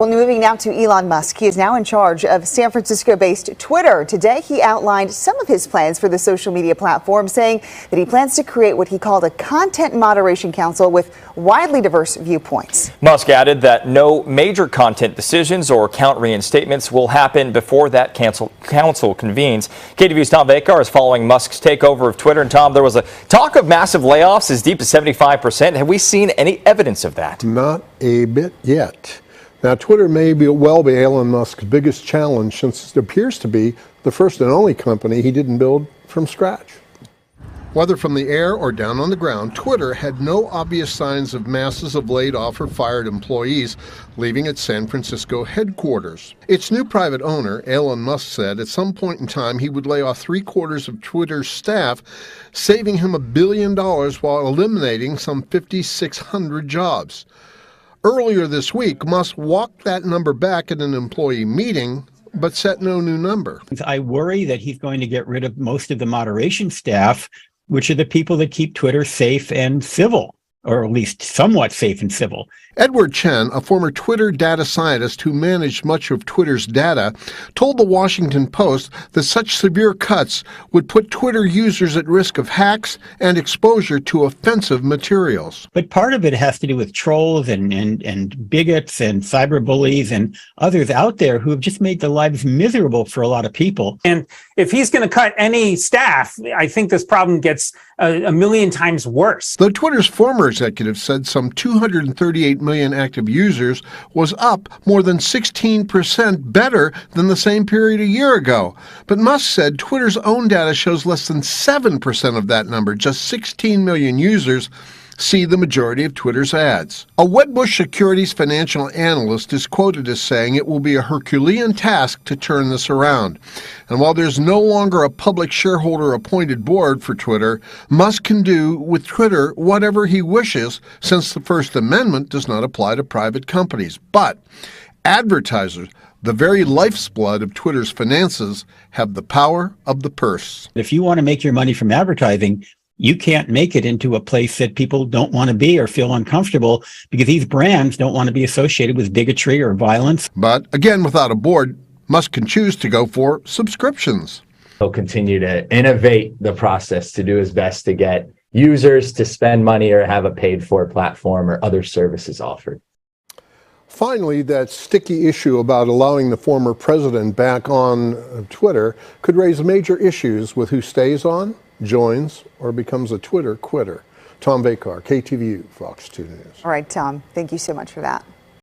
Well, moving now to Elon Musk. He is now in charge of San Francisco-based Twitter. Today, he outlined some of his plans for the social media platform, saying that he plans to create what he called a content moderation council with widely diverse viewpoints. Musk added that no major content decisions or account reinstatements will happen before that council convenes. KTVU's Tom Vakar is following Musk's takeover of Twitter. And Tom, there was a talk of massive layoffs as deep as 75%. Have we seen any evidence of that? Not a bit yet. Now, Twitter may well be Elon Musk's biggest challenge, since it appears to be the first and only company he didn't build from scratch. Whether from the air or down on the ground, Twitter had no obvious signs of masses of laid off or fired employees leaving its San Francisco headquarters. Its new private owner, Elon Musk, said at some point in time he would lay off 3/4 of Twitter's staff, saving him $1 billion while eliminating some 5,600 jobs. Earlier this week, Musk walked that number back at an employee meeting, but set no new number. I worry that he's going to get rid of most of the moderation staff, which are the people that keep Twitter safe and civil, or at least somewhat safe and civil. Edward Chen, a former Twitter data scientist who managed much of Twitter's data, told the Washington Post that such severe cuts would put Twitter users at risk of hacks and exposure to offensive materials. But part of it has to do with trolls and bigots and cyberbullies and others out there who have just made their lives miserable for a lot of people. And if he's going to cut any staff, I think this problem gets a million times worse. Though Twitter's former executive said some 238 million active users was up more than 16% better than the same period a year ago. But Musk said Twitter's own data shows less than 7% of that number. Just 16 million users see the majority of Twitter's ads. A Wedbush Securities financial analyst is quoted as saying it will be a Herculean task to turn this around. And while there's no longer a public shareholder-appointed board for Twitter, Musk can do with Twitter whatever he wishes, since the First Amendment does not apply to private companies. But advertisers, the very life's blood of Twitter's finances, have the power of the purse. If you want to make your money from advertising, you can't make it into a place that people don't want to be or feel uncomfortable, because these brands don't want to be associated with bigotry or violence. But again, without a board, Musk can choose to go for subscriptions. He'll continue to innovate the process to do his best to get users to spend money or have a paid-for platform or other services offered. Finally, that sticky issue about allowing the former president back on Twitter could raise major issues with who stays on, joins, or becomes a Twitter quitter. Tom Vakar, KTVU, Fox 2 News. All right, Tom, thank you so much for that.